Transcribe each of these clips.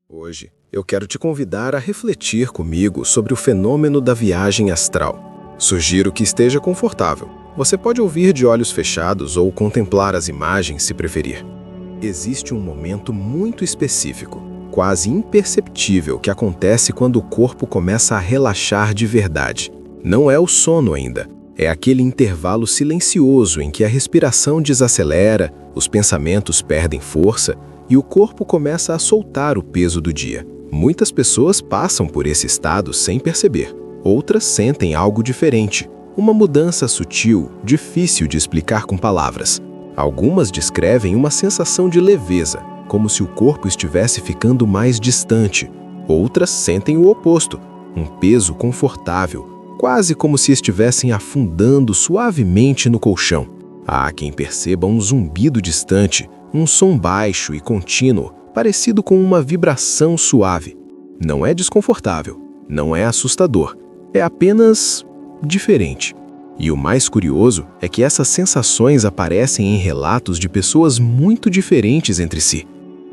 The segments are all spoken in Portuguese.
Hoje, eu quero te convidar a refletir comigo sobre o fenômeno da viagem astral. Sugiro que esteja confortável. Você pode ouvir de olhos fechados ou contemplar as imagens se preferir. Existe um momento muito específico, quase imperceptível, que acontece quando o corpo começa a relaxar de verdade. Não é o sono ainda. É aquele intervalo silencioso em que a respiração desacelera, os pensamentos perdem força e o corpo começa a soltar o peso do dia. Muitas pessoas passam por esse estado sem perceber. Outras sentem algo diferente, uma mudança sutil, difícil de explicar com palavras. Algumas descrevem uma sensação de leveza, como se o corpo estivesse ficando mais distante. Outras sentem o oposto, um peso confortável, quase como se estivessem afundando suavemente no colchão. Há quem perceba um zumbido distante, um som baixo e contínuo, parecido com uma vibração suave. Não é desconfortável, não é assustador, é apenas diferente. E o mais curioso é que essas sensações aparecem em relatos de pessoas muito diferentes entre si.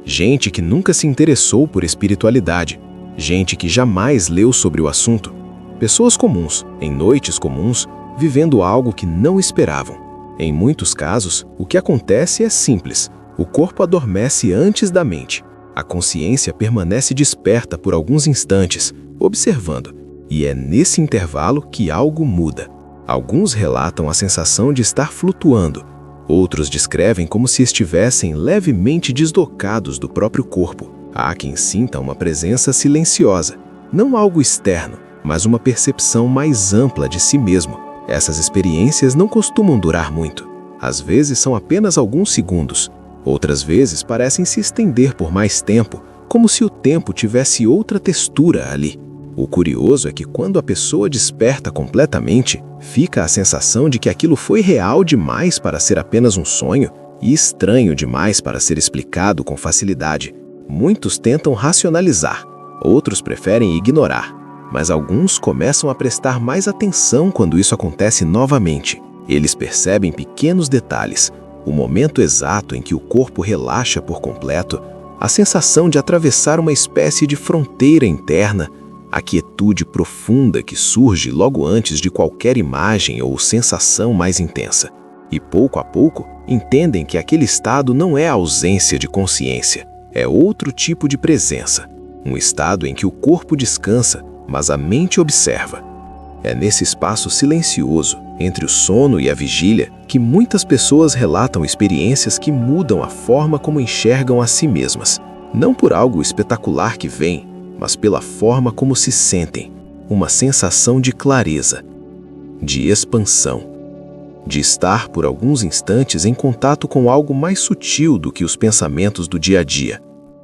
Gente que nunca se interessou por espiritualidade, gente que jamais leu sobre o assunto, pessoas comuns, em noites comuns, vivendo algo que não esperavam. Em muitos casos, o que acontece é simples. O corpo adormece antes da mente. A consciência permanece desperta por alguns instantes, observando, e é nesse intervalo que algo muda. Alguns relatam a sensação de estar flutuando, outros descrevem como se estivessem levemente deslocados do próprio corpo. Há quem sinta uma presença silenciosa, não algo externo, mas uma percepção mais ampla de si mesmo. Essas experiências não costumam durar muito. Às vezes são apenas alguns segundos. Outras vezes parecem se estender por mais tempo, como se o tempo tivesse outra textura ali. O curioso é que quando a pessoa desperta completamente, fica a sensação de que aquilo foi real demais para ser apenas um sonho e estranho demais para ser explicado com facilidade. Muitos tentam racionalizar, outros preferem ignorar, mas alguns começam a prestar mais atenção quando isso acontece novamente. Eles percebem pequenos detalhes, o momento exato em que o corpo relaxa por completo, a sensação de atravessar uma espécie de fronteira interna, a quietude profunda que surge logo antes de qualquer imagem ou sensação mais intensa. E pouco a pouco, entendem que aquele estado não é ausência de consciência, é outro tipo de presença, um estado em que o corpo descansa, mas a mente observa. É nesse espaço silencioso, entre o sono e a vigília, que muitas pessoas relatam experiências que mudam a forma como enxergam a si mesmas. Não por algo espetacular que vem, mas pela forma como se sentem. Uma sensação de clareza, de expansão, de estar por alguns instantes em contato com algo mais sutil do que os pensamentos do dia a dia.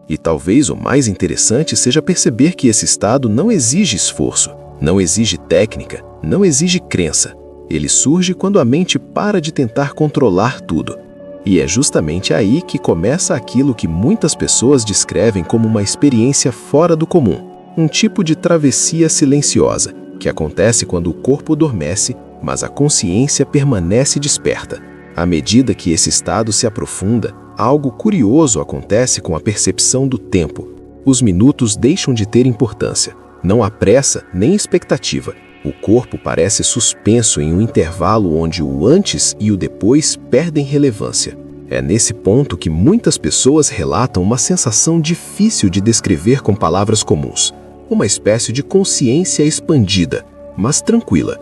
E talvez o mais interessante seja perceber que esse estado não exige esforço, não exige técnica, não exige crença. Ele surge quando a mente para de tentar controlar tudo. E é justamente aí que começa aquilo que muitas pessoas descrevem como uma experiência fora do comum, um tipo de travessia silenciosa, que acontece quando o corpo adormece, mas a consciência permanece desperta. À medida que esse estado se aprofunda, algo curioso acontece com a percepção do tempo. Os minutos deixam de ter importância. Não há pressa nem expectativa. O corpo parece suspenso em um intervalo onde o antes e o depois perdem relevância. É nesse ponto que muitas pessoas relatam uma sensação difícil de descrever com palavras comuns. Uma espécie de consciência expandida, mas tranquila.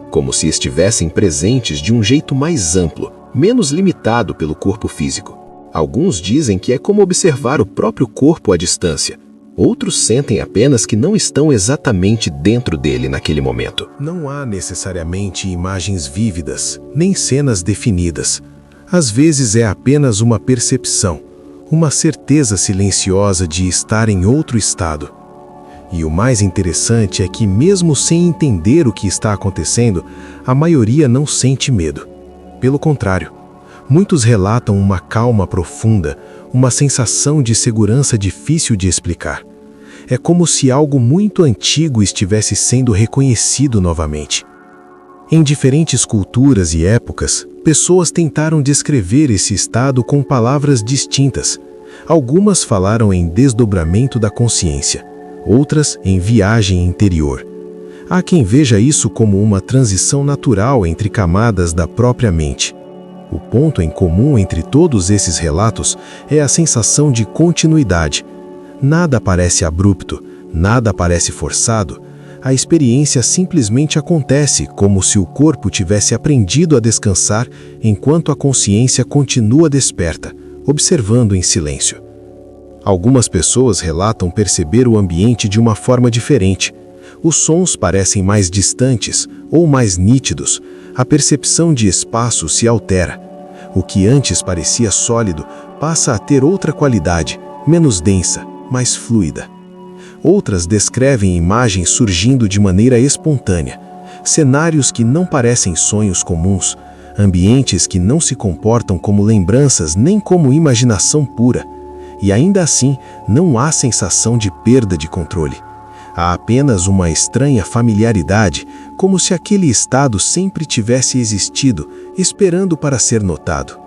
Como se estivessem presentes de um jeito mais amplo, menos limitado pelo corpo físico. Alguns dizem que é como observar o próprio corpo à distância. Outros sentem apenas que não estão exatamente dentro dele naquele momento. Não há necessariamente imagens vívidas, nem cenas definidas. Às vezes é apenas uma percepção, uma certeza silenciosa de estar em outro estado. E o mais interessante é que, mesmo sem entender o que está acontecendo, a maioria não sente medo. Pelo contrário, muitos relatam uma calma profunda, uma sensação de segurança difícil de explicar. É como se algo muito antigo estivesse sendo reconhecido novamente. Em diferentes culturas e épocas, pessoas tentaram descrever esse estado com palavras distintas. Algumas falaram em desdobramento da consciência, outras em viagem interior. Há quem veja isso como uma transição natural entre camadas da própria mente. O ponto em comum entre todos esses relatos é a sensação de continuidade. Nada parece abrupto, nada parece forçado. A experiência simplesmente acontece como se o corpo tivesse aprendido a descansar enquanto a consciência continua desperta, observando em silêncio. Algumas pessoas relatam perceber o ambiente de uma forma diferente. Os sons parecem mais distantes ou mais nítidos. A percepção de espaço se altera. O que antes parecia sólido passa a ter outra qualidade, menos densa, mais fluida. Outras descrevem imagens surgindo de maneira espontânea, cenários que não parecem sonhos comuns, ambientes que não se comportam como lembranças nem como imaginação pura. E ainda assim, não há sensação de perda de controle. Há apenas uma estranha familiaridade, como se aquele estado sempre tivesse existido, esperando para ser notado.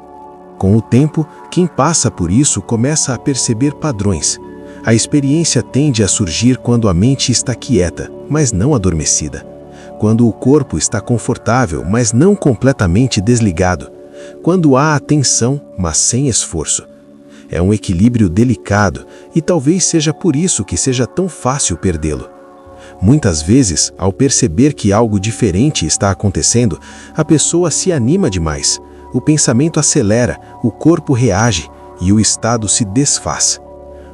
Com o tempo, quem passa por isso começa a perceber padrões. A experiência tende a surgir quando a mente está quieta, mas não adormecida. Quando o corpo está confortável, mas não completamente desligado. Quando há atenção, mas sem esforço. É um equilíbrio delicado e talvez seja por isso que seja tão fácil perdê-lo. Muitas vezes, ao perceber que algo diferente está acontecendo, a pessoa se anima demais. O pensamento acelera, o corpo reage e o estado se desfaz.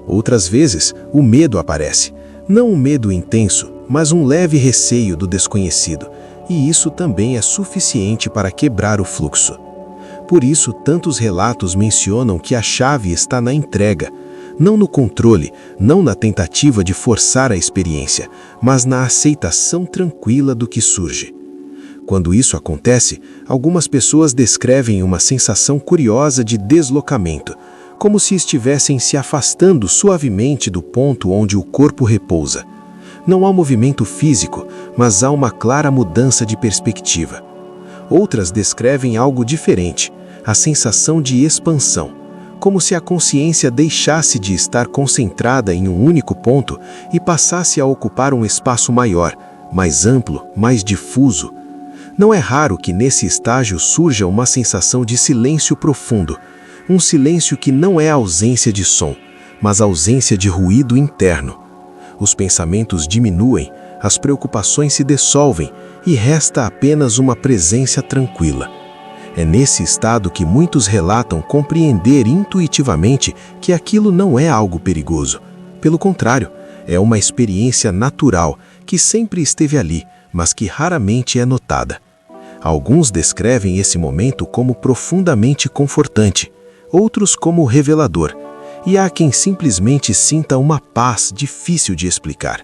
Outras vezes, o medo aparece. Não um medo intenso, mas um leve receio do desconhecido. E isso também é suficiente para quebrar o fluxo. Por isso, tantos relatos mencionam que a chave está na entrega, não no controle, não na tentativa de forçar a experiência, mas na aceitação tranquila do que surge. Quando isso acontece, algumas pessoas descrevem uma sensação curiosa de deslocamento, como se estivessem se afastando suavemente do ponto onde o corpo repousa. Não há movimento físico, mas há uma clara mudança de perspectiva. Outras descrevem algo diferente, a sensação de expansão, como se a consciência deixasse de estar concentrada em um único ponto e passasse a ocupar um espaço maior, mais amplo, mais difuso. Não é raro que nesse estágio surja uma sensação de silêncio profundo, um silêncio que não é ausência de som, mas ausência de ruído interno. Os pensamentos diminuem, as preocupações se dissolvem e resta apenas uma presença tranquila. É nesse estado que muitos relatam compreender intuitivamente que aquilo não é algo perigoso. Pelo contrário, é uma experiência natural que sempre esteve ali, mas que raramente é notada. Alguns descrevem esse momento como profundamente confortante, outros como revelador, e há quem simplesmente sinta uma paz difícil de explicar.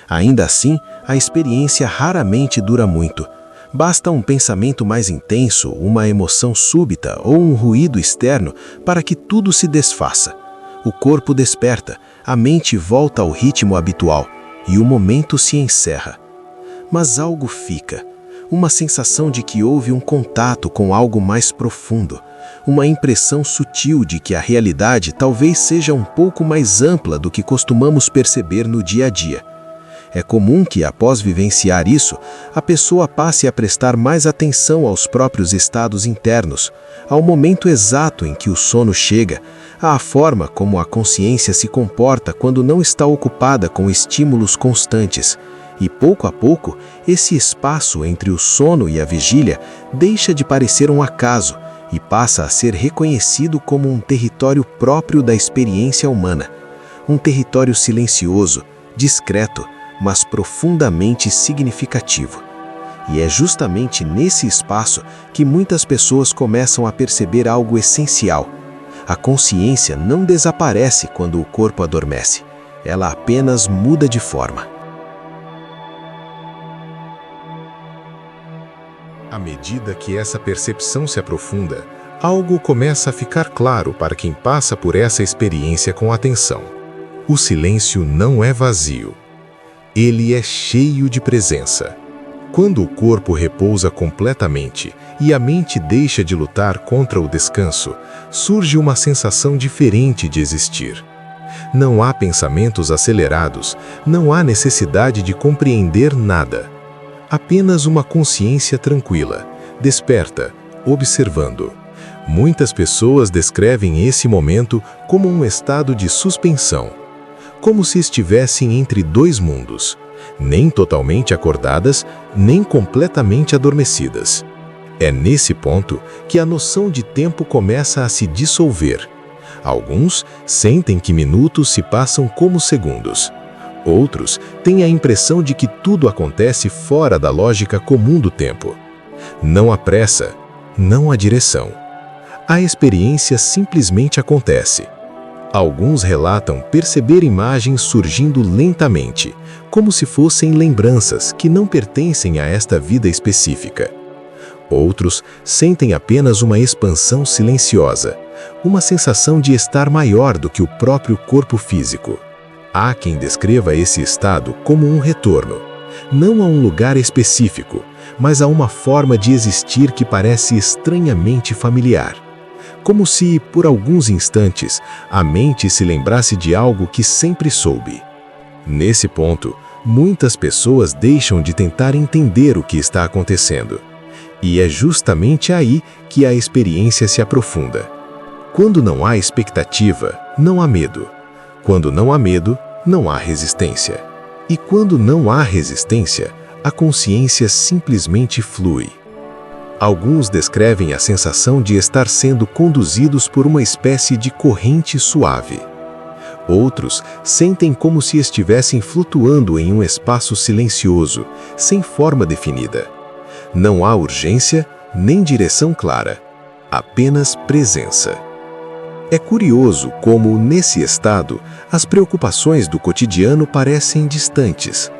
Ainda assim, a experiência raramente dura muito. Basta um pensamento mais intenso, uma emoção súbita ou um ruído externo para que tudo se desfaça. O corpo desperta, a mente volta ao ritmo habitual e o momento se encerra. Mas algo fica, uma sensação de que houve um contato com algo mais profundo, uma impressão sutil de que a realidade talvez seja um pouco mais ampla do que costumamos perceber no dia a dia. É comum que, após vivenciar isso, a pessoa passe a prestar mais atenção aos próprios estados internos, ao momento exato em que o sono chega, à forma como a consciência se comporta quando não está ocupada com estímulos constantes. E pouco a pouco, esse espaço entre o sono e a vigília deixa de parecer um acaso e passa a ser reconhecido como um território próprio da experiência humana. Um território silencioso, discreto, mas profundamente significativo. E é justamente nesse espaço que muitas pessoas começam a perceber algo essencial. A consciência não desaparece quando o corpo adormece. Ela apenas muda de forma. À medida que essa percepção se aprofunda, algo começa a ficar claro para quem passa por essa experiência com atenção. O silêncio não é vazio. Ele é cheio de presença. Quando o corpo repousa completamente e a mente deixa de lutar contra o descanso, surge uma sensação diferente de existir. Não há pensamentos acelerados, não há necessidade de compreender nada. Apenas uma consciência tranquila, desperta, observando. Muitas pessoas descrevem esse momento como um estado de suspensão, como se estivessem entre dois mundos, nem totalmente acordadas, nem completamente adormecidas. É nesse ponto que a noção de tempo começa a se dissolver. Alguns sentem que minutos se passam como segundos. Outros têm a impressão de que tudo acontece fora da lógica comum do tempo. Não há pressa, não há direção. A experiência simplesmente acontece. Alguns relatam perceber imagens surgindo lentamente, como se fossem lembranças que não pertencem a esta vida específica. Outros sentem apenas uma expansão silenciosa, uma sensação de estar maior do que o próprio corpo físico. Há quem descreva esse estado como um retorno, não a um lugar específico, mas a uma forma de existir que parece estranhamente familiar. Como se, por alguns instantes, a mente se lembrasse de algo que sempre soube. Nesse ponto, muitas pessoas deixam de tentar entender o que está acontecendo. E é justamente aí que a experiência se aprofunda. Quando não há expectativa, não há medo. Quando não há medo, não há resistência. E quando não há resistência, a consciência simplesmente flui. Alguns descrevem a sensação de estar sendo conduzidos por uma espécie de corrente suave. Outros sentem como se estivessem flutuando em um espaço silencioso, sem forma definida. Não há urgência nem direção clara, apenas presença. É curioso como, nesse estado, as preocupações do cotidiano parecem distantes.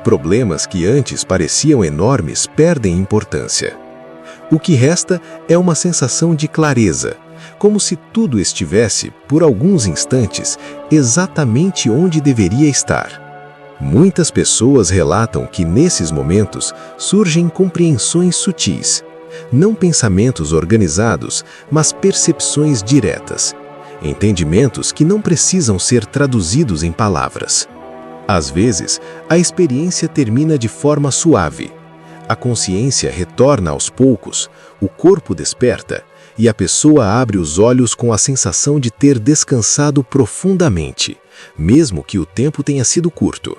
Problemas que antes pareciam enormes perdem importância. O que resta é uma sensação de clareza, como se tudo estivesse, por alguns instantes, exatamente onde deveria estar. Muitas pessoas relatam que, nesses momentos, surgem compreensões sutis, não pensamentos organizados, mas percepções diretas, entendimentos que não precisam ser traduzidos em palavras. Às vezes, a experiência termina de forma suave. A consciência retorna aos poucos, o corpo desperta e a pessoa abre os olhos com a sensação de ter descansado profundamente, mesmo que o tempo tenha sido curto.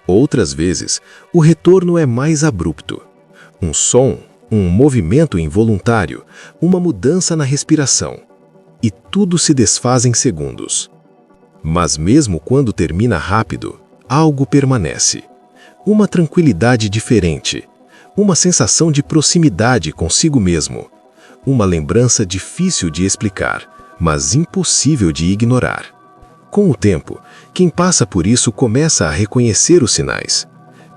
Outras vezes, o retorno é mais abrupto. Um som, um movimento involuntário, uma mudança na respiração. E tudo se desfaz em segundos. Mas mesmo quando termina rápido, algo permanece. Uma tranquilidade diferente. Uma sensação de proximidade consigo mesmo. Uma lembrança difícil de explicar, mas impossível de ignorar. Com o tempo, quem passa por isso começa a reconhecer os sinais.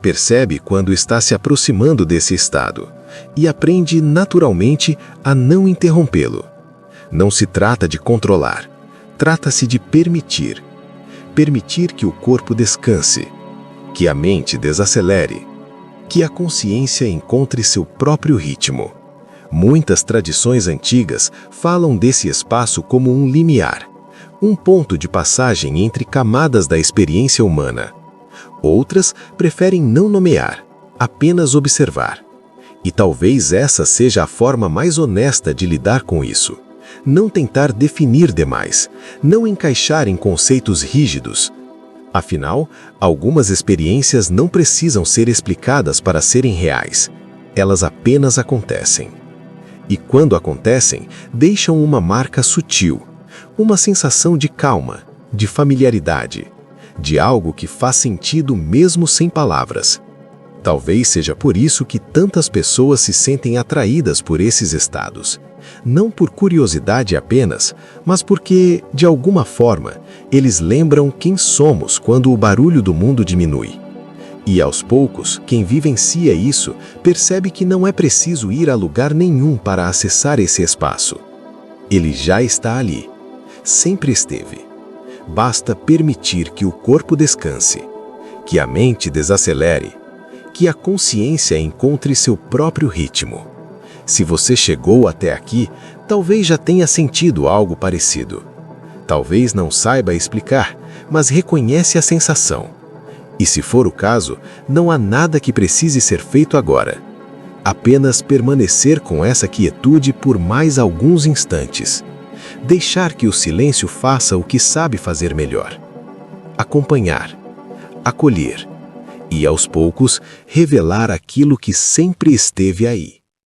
Percebe quando está se aproximando desse estado e aprende naturalmente a não interrompê-lo. Não se trata de controlar, trata-se de permitir. Permitir que o corpo descanse, que a mente desacelere, que a consciência encontre seu próprio ritmo. Muitas tradições antigas falam desse espaço como um limiar, um ponto de passagem entre camadas da experiência humana. Outras preferem não nomear, apenas observar. E talvez essa seja a forma mais honesta de lidar com isso. Não tentar definir demais, não encaixar em conceitos rígidos. Afinal, algumas experiências não precisam ser explicadas para serem reais. Elas apenas acontecem. E quando acontecem, deixam uma marca sutil, uma sensação de calma, de familiaridade, de algo que faz sentido mesmo sem palavras. Talvez seja por isso que tantas pessoas se sentem atraídas por esses estados. Não por curiosidade apenas, mas porque, de alguma forma, eles lembram quem somos quando o barulho do mundo diminui. E aos poucos, quem vivencia isso percebe que não é preciso ir a lugar nenhum para acessar esse espaço. Ele já está ali. Sempre esteve. Basta permitir que o corpo descanse, que a mente desacelere, que a consciência encontre seu próprio ritmo. Se você chegou até aqui, talvez já tenha sentido algo parecido. Talvez não saiba explicar, mas reconhece a sensação. E se for o caso, não há nada que precise ser feito agora. Apenas permanecer com essa quietude por mais alguns instantes. Deixar que o silêncio faça o que sabe fazer melhor. Acompanhar, acolher e, aos poucos, revelar aquilo que sempre esteve aí.